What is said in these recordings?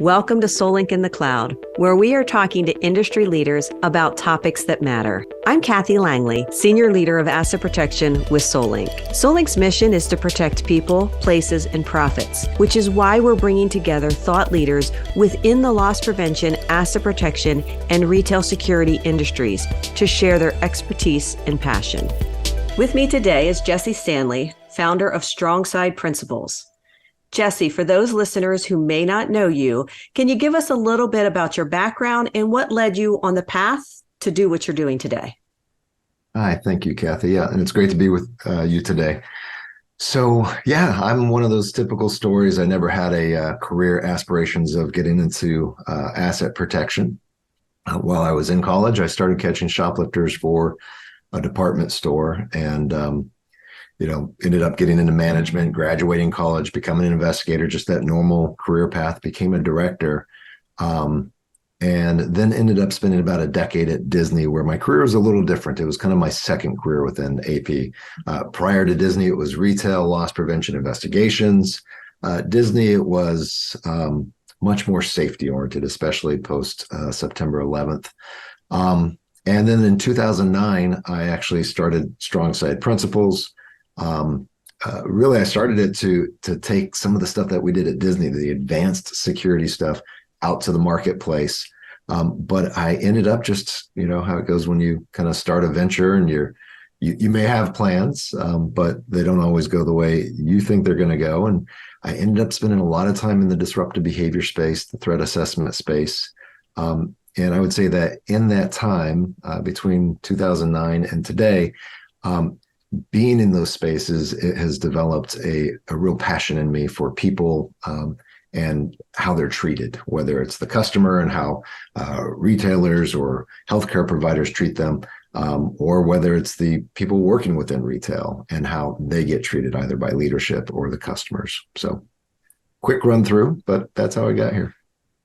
Welcome to Solink in the Cloud, where we are talking to industry leaders about topics that matter. I'm Cathy Langley, Senior Leader of Asset Protection with Solink. Solink's mission is to protect people, places, and profits, which is why we're bringing together thought leaders within the loss prevention, asset protection, and retail security industries to share their expertise and passion. With me today is Stanley, founder of Strongside Principles. Jesse, for those listeners who may not know you, can you give us a little bit about your background and what led you on the path to do what you're doing today? Hi, thank you, Cathy. Yeah, and it's great to be with you today. So, yeah, I'm one of those typical stories. I never had a career aspirations of getting into asset protection. While I was in college, I started catching shoplifters for a department store and ended up getting into management, graduating college, becoming an investigator, just that normal career path, became a director, and then ended up spending about a decade at Disney, where my career was a little different. It was kind of my second career within AP. Prior to Disney, it was retail, loss prevention, investigations. Disney, it was much more safety oriented, especially post September 11th. And then in 2009, I actually started Strongside Principles. Really, I started it to take some of the stuff that we did at Disney, the advanced security stuff, out to the marketplace. But I ended up just, how it goes when you kind of start a venture and you may have plans, but they don't always go the way you think they're going to go. And I ended up spending a lot of time in the disruptive behavior space, the threat assessment space. And I would say that in that time, between 2009 and today, being in those spaces, it has developed a real passion in me for people and how they're treated, whether it's the customer and how retailers or healthcare providers treat them, or whether it's the people working within retail and how they get treated either by leadership or the customers. So quick run through, but that's how I got here.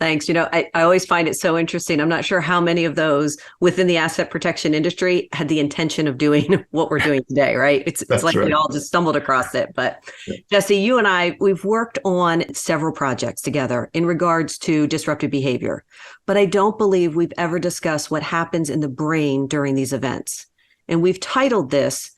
Thanks. I always find it so interesting. I'm not sure how many of those within the asset protection industry had the intention of doing what we're doing today, right? It's like right. We all just stumbled across it. But yeah. Jesse, you and we've worked on several projects together in regards to disruptive behavior, but I don't believe we've ever discussed what happens in the brain during these events. And we've titled this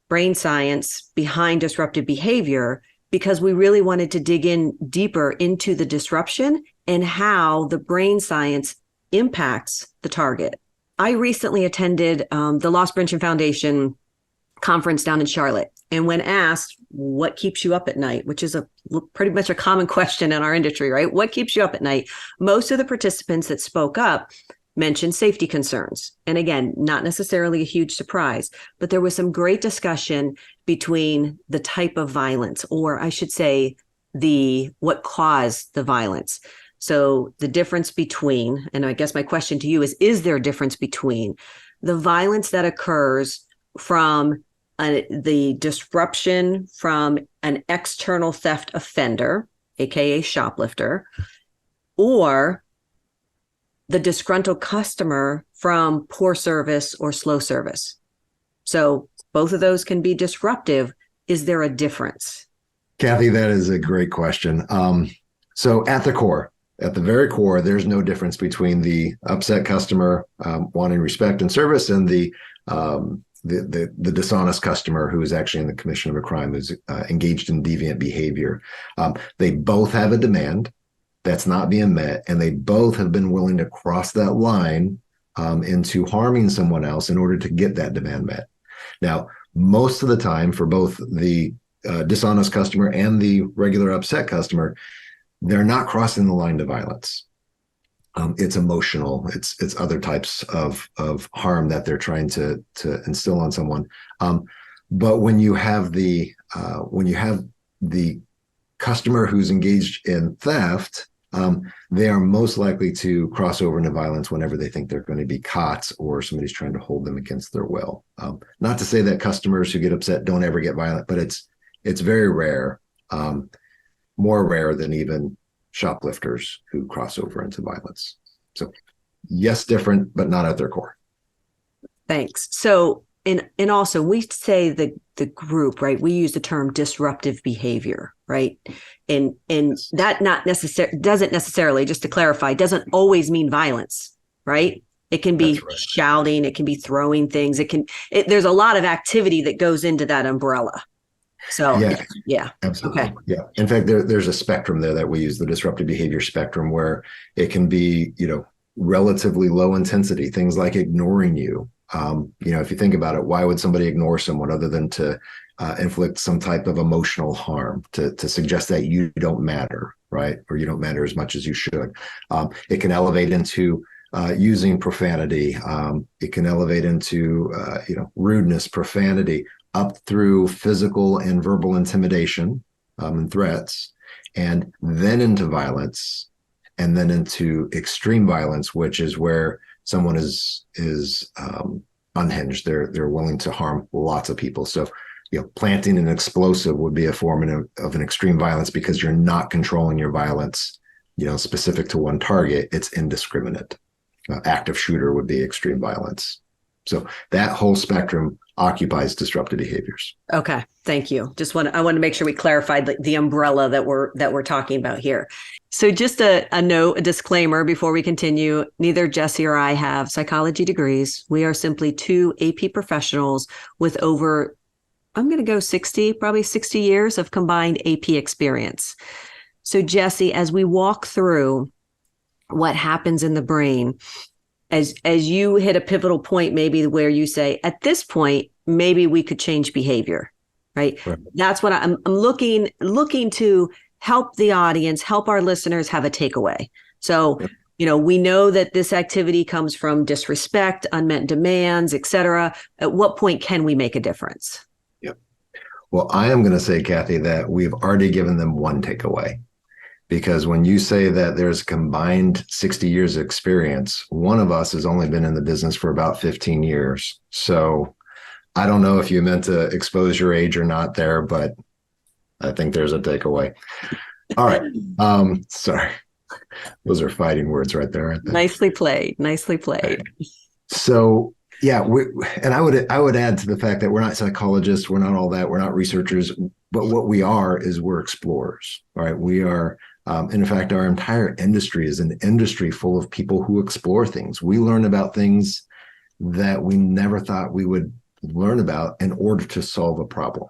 Brain Science Behind Disruptive Behavior because we really wanted to dig in deeper into the disruption and how the brain science impacts the target. I recently attended the Loss Prevention Foundation conference down in Charlotte. And when asked, what keeps you up at night, which is pretty much a common question in our industry, right? What keeps you up at night? Most of the participants that spoke up mentioned safety concerns. And again, not necessarily a huge surprise, but there was some great discussion between the type of violence, or I should say what caused the violence. So the difference between, and I guess my question to you is there a difference between the violence that occurs from the disruption from an external theft offender, AKA shoplifter, or the disgruntled customer from poor service or slow service? So both of those can be disruptive. Is there a difference? Cathy, that is a great question. So at the very core, there's no difference between the upset customer wanting respect and service and the dishonest customer who is actually in the commission of a crime, who's engaged in deviant behavior. They both have a demand that's not being met, and they both have been willing to cross that line into harming someone else in order to get that demand met. Now, most of the time, for both the dishonest customer and the regular upset customer, they're not crossing the line to violence. It's emotional. It's other types of harm that they're trying to instill on someone. But when you have the customer who's engaged in theft, they are most likely to cross over into violence whenever they think they're going to be caught or somebody's trying to hold them against their will. Not to say that customers who get upset don't ever get violent, but it's very rare, more rare than even shoplifters who cross over into violence. So yes, different, but not at their core. Thanks. So and also we say the group, right? We use the term disruptive behavior, right? And that doesn't necessarily, just to clarify, doesn't always mean violence, right? It can be That's right. shouting, it can be throwing things, there's a lot of activity that goes into that umbrella. So yeah. Absolutely. Okay. Yeah. In fact, there's a spectrum there that we use, the disruptive behavior spectrum, where it can be, relatively low intensity, things like ignoring you. If you think about it, why would somebody ignore someone other than to inflict some type of emotional harm, to suggest that you don't matter, right? Or you don't matter as much as you should. It can elevate into using profanity. It can elevate into, rudeness, profanity, up through physical and verbal intimidation and threats, and then into violence, and then into extreme violence, which is where someone is unhinged. They're willing to harm lots of people. So, planting an explosive would be a form of an extreme violence, because you're not controlling your violence, specific to one target. It's indiscriminate. Active shooter would be extreme violence. So that whole spectrum occupies disruptive behaviors. Okay, thank you. I want to make sure we clarified the umbrella that we're talking about here. So just a note, a disclaimer before we continue. Neither Jesse or I have psychology degrees. We are simply two AP professionals with over, I'm going to go probably 60 years of combined AP experience. So Jesse, as we walk through what happens in the brain, as you hit a pivotal point, maybe where you say, at this point, maybe we could change behavior, right? That's what I'm looking to help the audience, help our listeners have a takeaway. So, we know that this activity comes from disrespect, unmet demands, et cetera. At what point can we make a difference? Yep. Well, I am going to say, Cathy, that we've already given them one takeaway. Because when you say that there's combined 60 years of experience, one of us has only been in the business for about 15 years. So I don't know if you meant to expose your age or not there, but I think there's a takeaway. All right. Sorry. Those are fighting words right there, aren't they? Nicely played. Right. So yeah, and I would add to the fact that we're not psychologists, we're not all that, we're not researchers, but what we are is we're explorers. All right. We are. In fact, our entire industry is an industry full of people who explore things. We learn about things that we never thought we would learn about in order to solve a problem.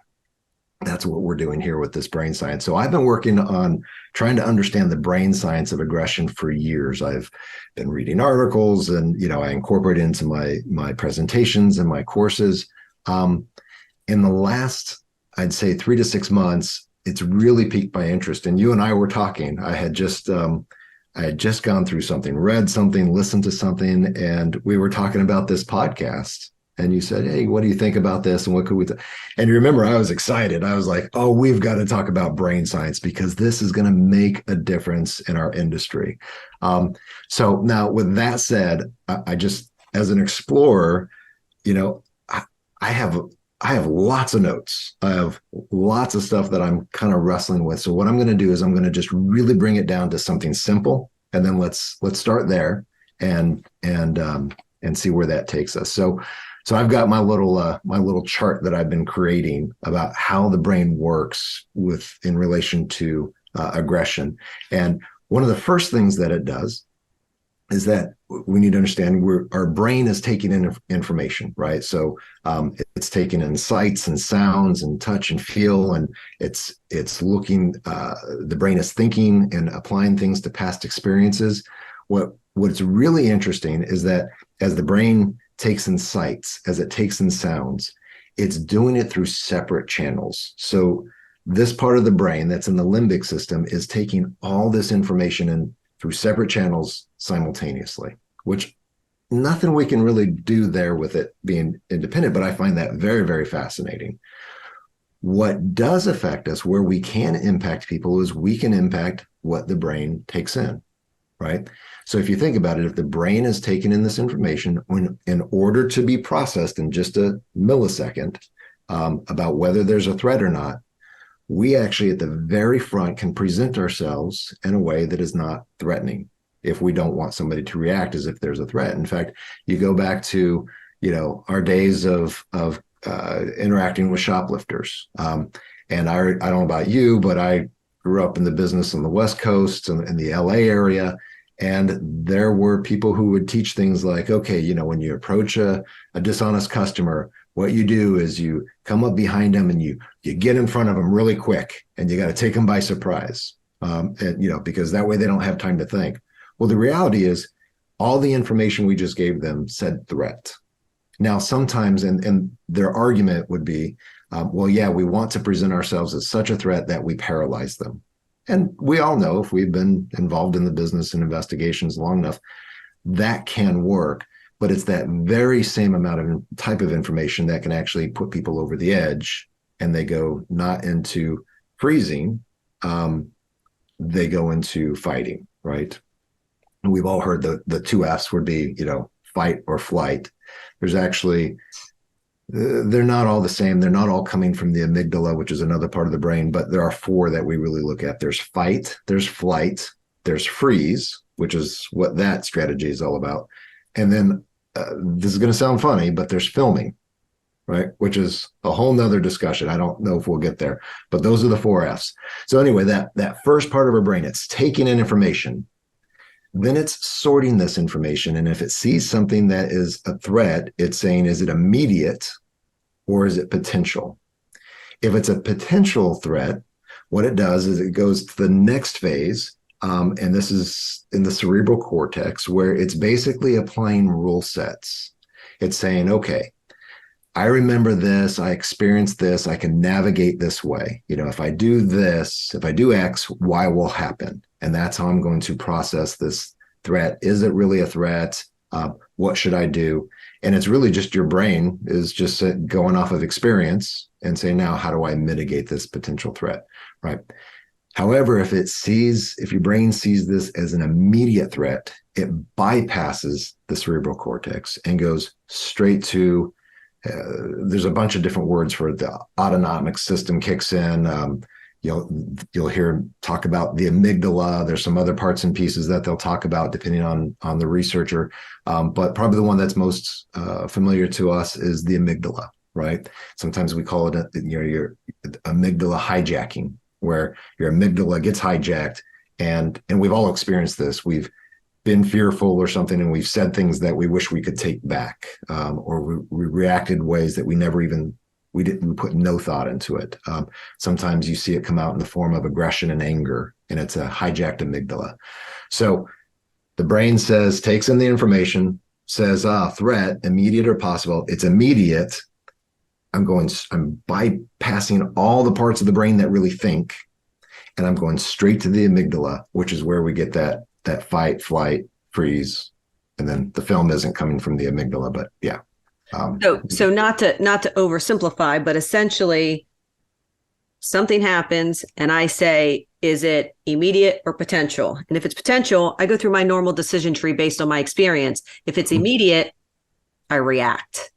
That's what we're doing here with this brain science. So I've been working on trying to understand the brain science of aggression for years. I've been reading articles, and I incorporate it into my presentations and my courses. In the last, I'd say, 3 to 6 months, it's really piqued my interest. And you and I were talking. I had just gone through something, read something, listened to something, and we were talking about this podcast. And you said, "Hey, what do you think about this? And what could we?" And you remember, I was excited. I was like, "Oh, we've got to talk about brain science, because this is going to make a difference in our industry." So now, with that said, I just, as an explorer, I have lots of notes. I have lots of stuff that I'm kind of wrestling with. So what I'm going to do is I'm going to just really bring it down to something simple, and then let's start there and see where that takes us. So I've got my little chart that I've been creating about how the brain works in relation to aggression. And one of the first things that it does is that we need to understand our brain is taking in information, right? So it's taking in sights and sounds and touch and feel, and it's looking. The brain is thinking and applying things to past experiences. What's really interesting is that as the brain takes in sights, as it takes in sounds, it's doing it through separate channels. So this part of the brain that's in the limbic system is taking all this information in through separate channels simultaneously, which nothing we can really do there with it being independent, but I find that very, very fascinating. What does affect us, where we can impact people, is we can impact what the brain takes in, right? So if you think about it, if the brain is taking in this information in order to be processed in just a millisecond about whether there's a threat or not, we actually at the very front can present ourselves in a way that is not threatening if we don't want somebody to react as if there's a threat. In fact, you go back to, our days of interacting with shoplifters. And I don't know about you, but I grew up in the business on the West Coast and in the LA area. And there were people who would teach things like, okay, when you approach a dishonest customer, what you do is you come up behind them and you get in front of them really quick, and you got to take them by surprise. Because that way they don't have time to think. Well, the reality is all the information we just gave them said threat. Now, sometimes, and their argument would be, well, yeah, we want to present ourselves as such a threat that we paralyze them. And we all know, if we've been involved in the business and investigations long enough, that can work. But it's that very same amount of type of information that can actually put people over the edge, and they go not into freezing, they go into fighting, right? And we've all heard the two F's would be, fight or flight. There's actually, they're not all the same. They're not all coming from the amygdala, which is another part of the brain, but there are four that we really look at. There's fight, there's flight, there's freeze, which is what that strategy is all about. And then this is going to sound funny, but there's filming, right? Which is a whole nother discussion. I don't know if we'll get there, but those are the four F's. So anyway, that first part of our brain, it's taking in information. Then it's sorting this information. And if it sees something that is a threat, it's saying, is it immediate or is it potential? If it's a potential threat, what it does is it goes to the next phase. And this is in the cerebral cortex, where it's basically applying rule sets. It's saying, okay, I remember this, I experienced this, I can navigate this way. If I do this, if I do X, Y will happen. And that's how I'm going to process this threat. Is it really a threat? What should I do? And it's really just your brain is just going off of experience and saying, now, how do I mitigate this potential threat, right? However, if your brain sees this as an immediate threat, it bypasses the cerebral cortex and goes straight to, there's a bunch of different words for it. The autonomic system kicks in. You'll hear talk about the amygdala. There's some other parts and pieces that they'll talk about depending on the researcher. But probably the one that's most familiar to us is the amygdala, right? Sometimes we call it your amygdala hijacking, where your amygdala gets hijacked. And we've all experienced this. We've been fearful or something, and we've said things that we wish we could take back, or we reacted ways that we put no thought into it. Sometimes you see it come out in the form of aggression and anger, and it's a hijacked amygdala. So the brain takes in the information, says, threat, immediate or possible. It's immediate. I'm bypassing all the parts of the brain that really think, and I'm going straight to the amygdala, which is where we get that fight, flight, freeze. And then the film isn't coming from the amygdala, but yeah. So not to oversimplify, but essentially something happens and I say, is it immediate or potential? And if it's potential, I go through my normal decision tree based on my experience. If it's immediate, I react.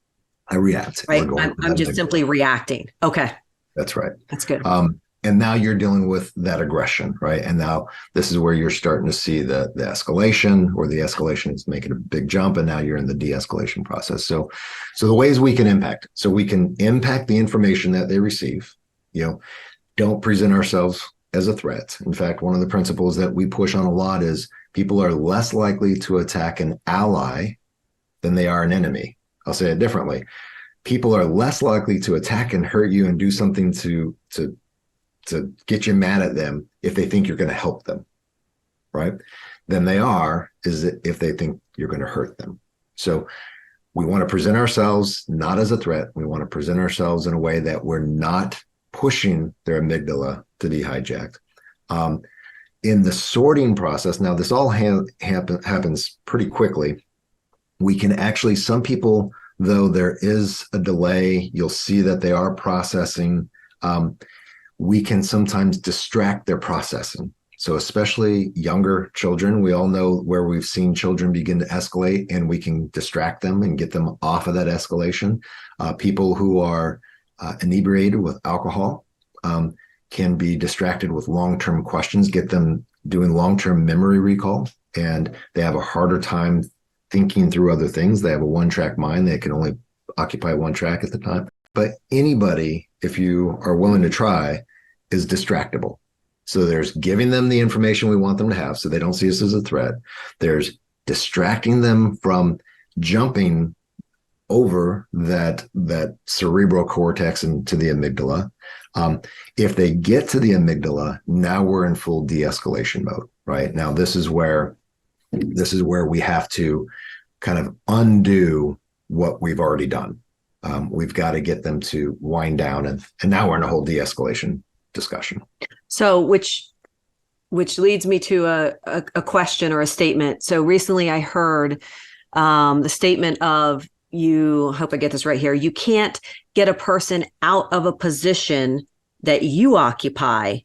Right. I'm just simply reacting. Okay. That's right. That's good. And now you're dealing with that aggression, right? And now this is where you're starting to see the escalation, or the escalation is making a big jump, and now you're in the de-escalation process. So the ways we can impact. So we can impact the information that they receive. Don't present ourselves as a threat. In fact, one of the principles that we push on a lot is people are less likely to attack an ally than they are an enemy. I'll say it differently. People are less likely to attack and hurt you and do something to get you mad at them if they think you're going to help them, right? Than they are if they think you're going to hurt them. So we want to present ourselves not as a threat. We want to present ourselves in a way that we're not pushing their amygdala to be hijacked. In the sorting process, now this all happens pretty quickly. We can actually, some people, though there is a delay, you'll see that they are processing. We can sometimes distract their processing. So especially younger children, we all know where we've seen children begin to escalate, and we can distract them and get them off of that escalation. People who are inebriated with alcohol can be distracted with long-term questions, get them doing long-term memory recall, and they have a harder time thinking through other things. They have a one-track mind. They can only occupy one track at the time. But anybody, if you are willing to try, is distractible. So there's giving them the information we want them to have so they don't see us as a threat. There's distracting them from jumping over that cerebral cortex into the amygdala. If they get to the amygdala, now we're in full de-escalation mode, right? Now this is where we have to kind of undo what we've already done. We've got to get them to wind down, and now we're in a whole de-escalation discussion. So, which leads me to a question or a statement. So recently I heard the statement of, I hope I get this right here, you can't get a person out of a position that you occupy,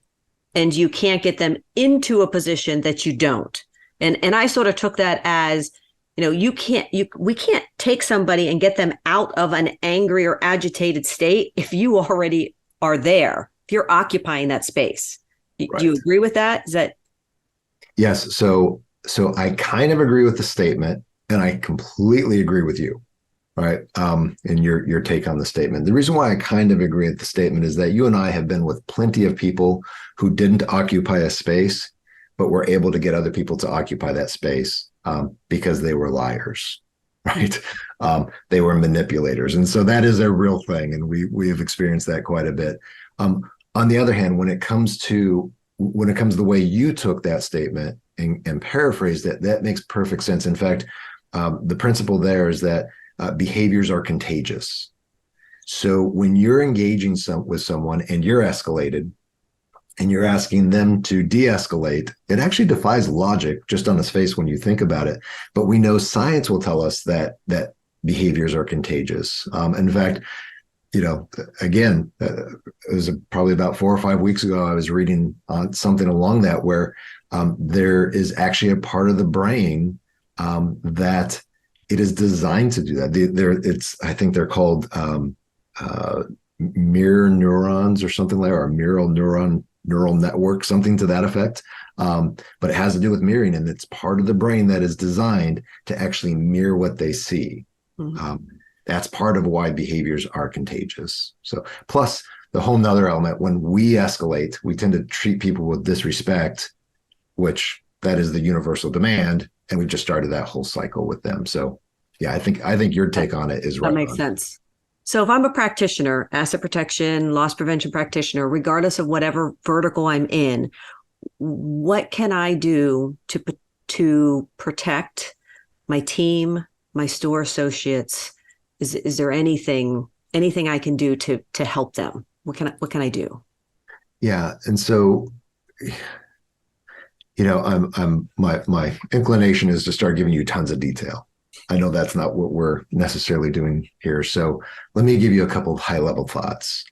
and you can't get them into a position that you don't. And I sort of took that as, we can't take somebody and get them out of an angry or agitated state if you already are there, if you're occupying that space. Right. Do you agree with that? Is that? Yes. So I kind of agree with the statement, and I completely agree with you. Right. And your take on the statement. The reason why I kind of agree with the statement is that you and I have been with plenty of people who didn't occupy a space, but were able to get other people to occupy that space because they were liars, right? They were manipulators. And so that is a real thing. And we have experienced that quite a bit. On the other hand, when it comes to the way you took that statement and paraphrased it, that makes perfect sense. In fact, the principle there is that behaviors are contagious. So when you're engaging with someone and you're escalated and you're asking them to de-escalate, it actually defies logic just on its face when you think about it. But we know science will tell us that behaviors are contagious. In fact, again, it was probably about 4 or 5 weeks ago, I was reading something along that where there is actually a part of the brain that it is designed to do that. I think they're called mirror neurons or something like that, or neural network, something to that effect. But it has to do with mirroring, and it's part of the brain that is designed to actually mirror what they see. Mm-hmm. That's part of why behaviors are contagious. So plus the whole nother element, when we escalate, we tend to treat people with disrespect, which that is the universal demand. And we just started that whole cycle with them. So yeah, I think your take on it is right. That makes sense. So if I'm a practitioner, asset protection, loss prevention practitioner, regardless of whatever vertical I'm in, what can I do to protect my team, my store associates? Is there anything I can do to help them? What can I do? Yeah. And so, my inclination is to start giving you tons of detail. I know that's not what we're necessarily doing here. So let me give you a couple of high level thoughts.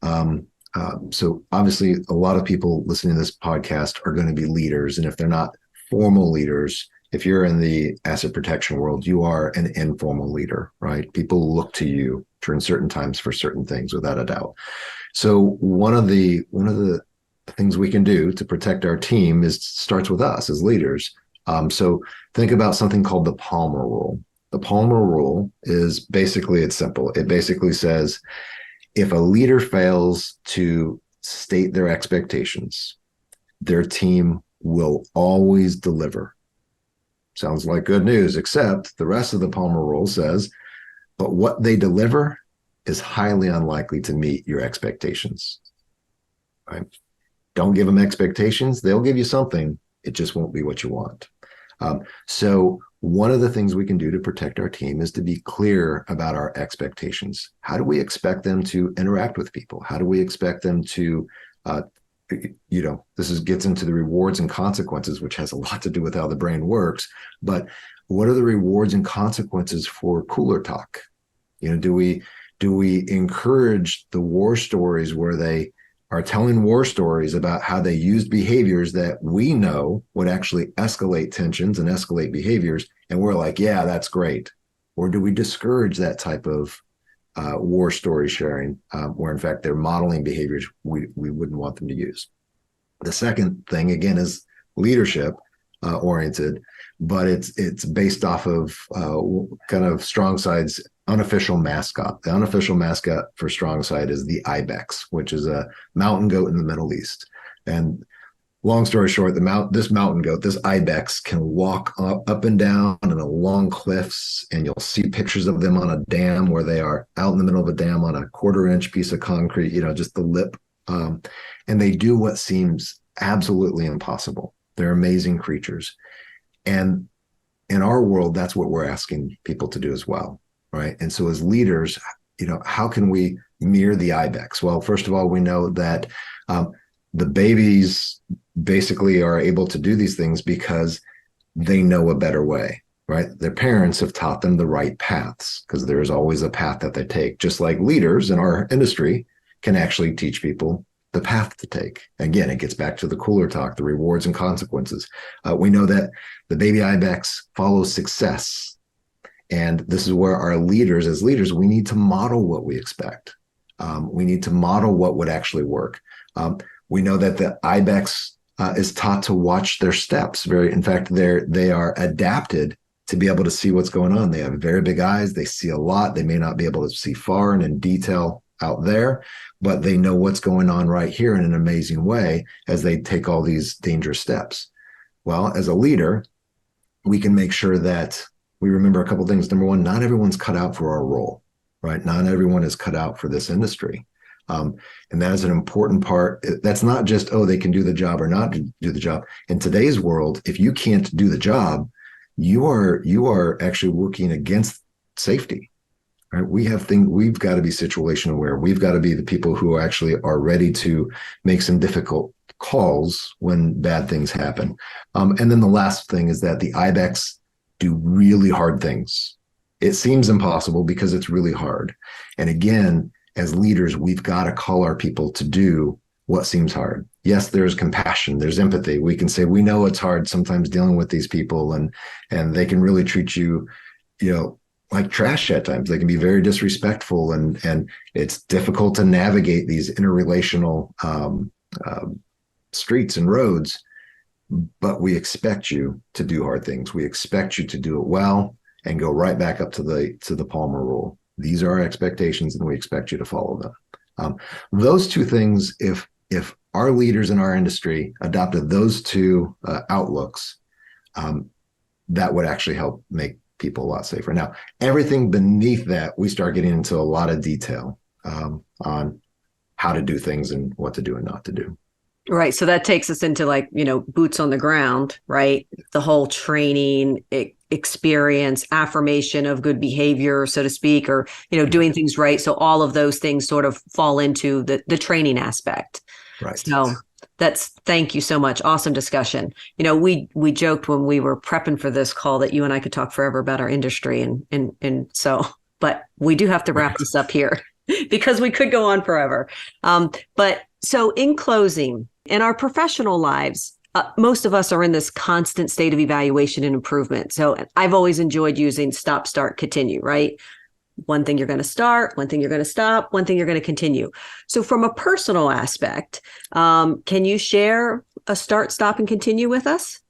So obviously a lot of people listening to this podcast are going to be leaders. And if they're not formal leaders, if you're in the asset protection world, you are an informal leader, right? People look to you during certain times for certain things, without a doubt. So one of the things we can do to protect our team starts with us as leaders. So think about something called the Palmer Rule. The Palmer Rule is basically, it's simple. It basically says, if a leader fails to state their expectations, their team will always deliver. Sounds like good news, except the rest of the Palmer Rule says, but what they deliver is highly unlikely to meet your expectations. Right? Don't give them expectations. They'll give you something. It just won't be what you want. So one of the things we can do to protect our team is to be clear about our expectations. How do we expect them to interact with people? How do we expect them to, gets into the rewards and consequences, which has a lot to do with how the brain works. But what are the rewards and consequences for cooler talk? Do we encourage the war stories where they are telling war stories about how they used behaviors that we know would actually escalate tensions and escalate behaviors, and we're like, yeah, that's great? Or do we discourage that type of war story sharing, where in fact they're modeling behaviors we wouldn't want them to use? The second thing, again, is leadership. oriented, but it's based off of kind of Strongside's unofficial mascot. The unofficial mascot for Strongside is the ibex, which is a mountain goat in the Middle East. And long story short, this mountain goat, this ibex, can walk up and down and along cliffs, and you'll see pictures of them on a dam where they are out in the middle of a dam on a 1/4-inch piece of concrete, just the lip. And they do what seems absolutely impossible. They're amazing creatures. And in our world, that's what we're asking people to do as well, right? And so as leaders, how can we mirror the ibex? Well, first of all, we know that the babies basically are able to do these things because they know a better way, right? Their parents have taught them the right paths, because there's always a path that they take, just like leaders in our industry can actually teach people the path to take. Again, it gets back to the cooler talk, the rewards and consequences. We know that the baby ibex follows success. And this is where our leaders, as leaders, we need to model what we expect. We need to model what would actually work. We know that the ibex is taught to watch their steps. In fact, they are adapted to be able to see what's going on. They have very big eyes. They see a lot. They may not be able to see far and in detail out there, but they know what's going on right here in an amazing way as they take all these dangerous steps. Well, as a leader, we can make sure that we remember a couple of things. Number one, not everyone's cut out for our role, right? Not everyone is cut out for this industry. And that is an important part. That's not just, they can do the job or not do the job. In today's world, if you can't do the job, you are actually working against safety, right? We've got to be situation aware. We've got to be the people who actually are ready to make some difficult calls when bad things happen. And then the last thing is that the ibex do really hard things. It seems impossible because it's really hard. And again, as leaders, we've got to call our people to do what seems hard. Yes, there's compassion, there's empathy. We can say, we know it's hard sometimes dealing with these people, and they can really treat you, like trash at times. They can be very disrespectful, and it's difficult to navigate these interrelational streets and roads. But we expect you to do hard things. We expect you to do it well and go right back up to the Palmer rule. These are our expectations, and we expect you to follow them. Those two things, if our leaders in our industry adopted those two outlooks, that would actually help make people a lot safer. Now, everything beneath that, we start getting into a lot of detail on how to do things and what to do and not to do. Right. So that takes us into boots on the ground, right? The whole training, experience, affirmation of good behavior, so to speak, or, doing things right. So all of those things sort of fall into the training aspect. Right. So thank you so much. Awesome discussion. We joked when we were prepping for this call that you and I could talk forever about our industry. And so, but we do have to wrap this up here because we could go on forever. But so in closing, in our professional lives, most of us are in this constant state of evaluation and improvement. So I've always enjoyed using stop, start, continue, right? One thing you're going to start, one thing you're going to stop, one thing you're going to continue. So from a personal aspect, can you share a start, stop, and continue with us?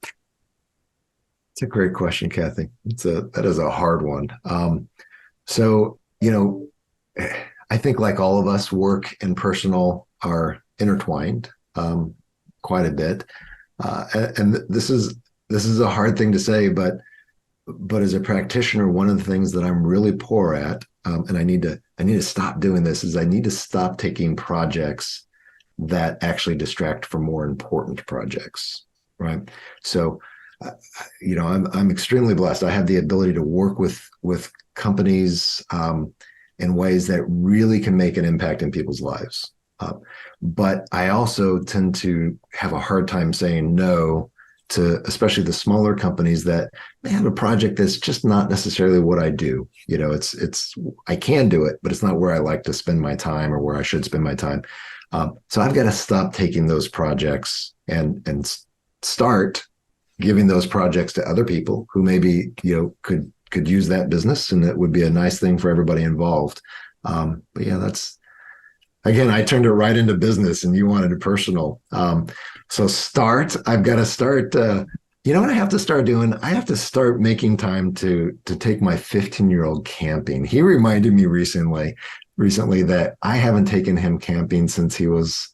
It's a great question, Cathy. That is a hard one. I think like all of us, work and personal are intertwined quite a bit. And this is a hard thing to say, but as a practitioner, one of the things that I'm really poor at, and I need to stop doing this, is I need to stop taking projects that actually distract from more important projects, right? So, I'm extremely blessed. I have the ability to work with companies in ways that really can make an impact in people's lives. But I also tend to have a hard time saying no to especially the smaller companies that may have a project that's just not necessarily what I do. It's I can do it, but it's not where I like to spend my time or where I should spend my time. So I've got to stop taking those projects and start giving those projects to other people who maybe could use that business, and it would be a nice thing for everybody involved. But yeah, again, I turned it right into business and you wanted it personal. So I've got to start, You know what I have to start doing? I have to start making time to take my 15-year-old camping. He reminded me recently that I haven't taken him camping since he was,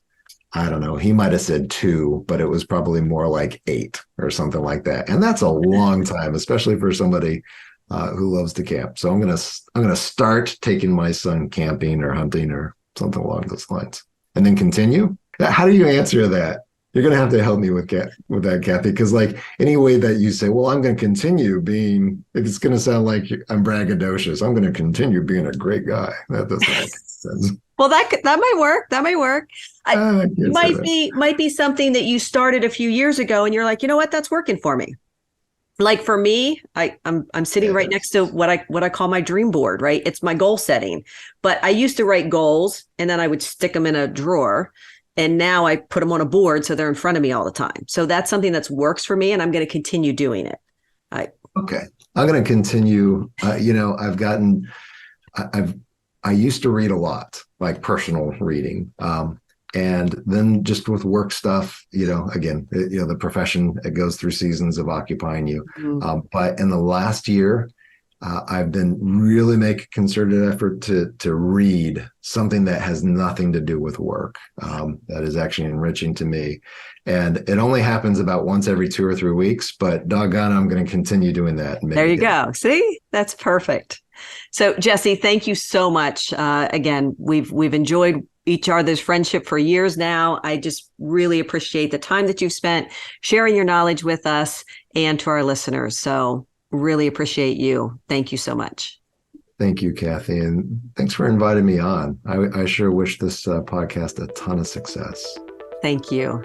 I don't know, he might have said 2, but it was probably more like 8 or something like that. And that's a long time, especially for somebody who loves to camp. So I'm gonna start taking my son camping or hunting or something along those lines, and then continue. How do you answer that? You're gonna have to help me with that, Cathy, because like any way that you say, well, I'm gonna continue being, it's gonna sound like I'm braggadocious. I'm gonna continue being a great guy. That doesn't make sense. Well, that might work. That might work. Might be something that you started a few years ago, and you're like, you know what, that's working for me. Like for me, I'm sitting right next to what I call my dream board, right? It's my goal setting. But I used to write goals and then I would stick them in a drawer. And now I put them on a board so they're in front of me all the time. So that's something that's works for me, and I'm going to continue doing it. Okay. I'm going to continue. I used to read a lot, like personal reading. And then just with work stuff, again, the profession, it goes through seasons of occupying you. Mm. But in the last year, I've been really making a concerted effort to read something that has nothing to do with work, that is actually enriching to me. And it only happens about once every 2 or 3 weeks, but doggone, I'm going to continue doing that. There you go. See, that's perfect. So Jesse, thank you so much. Again, we've enjoyed each other's friendship for years now. I just really appreciate the time that you've spent sharing your knowledge with us and to our listeners. So really appreciate you. Thank you so much. Thank you, Cathy. And thanks for inviting me on. I sure wish this podcast a ton of success. Thank you.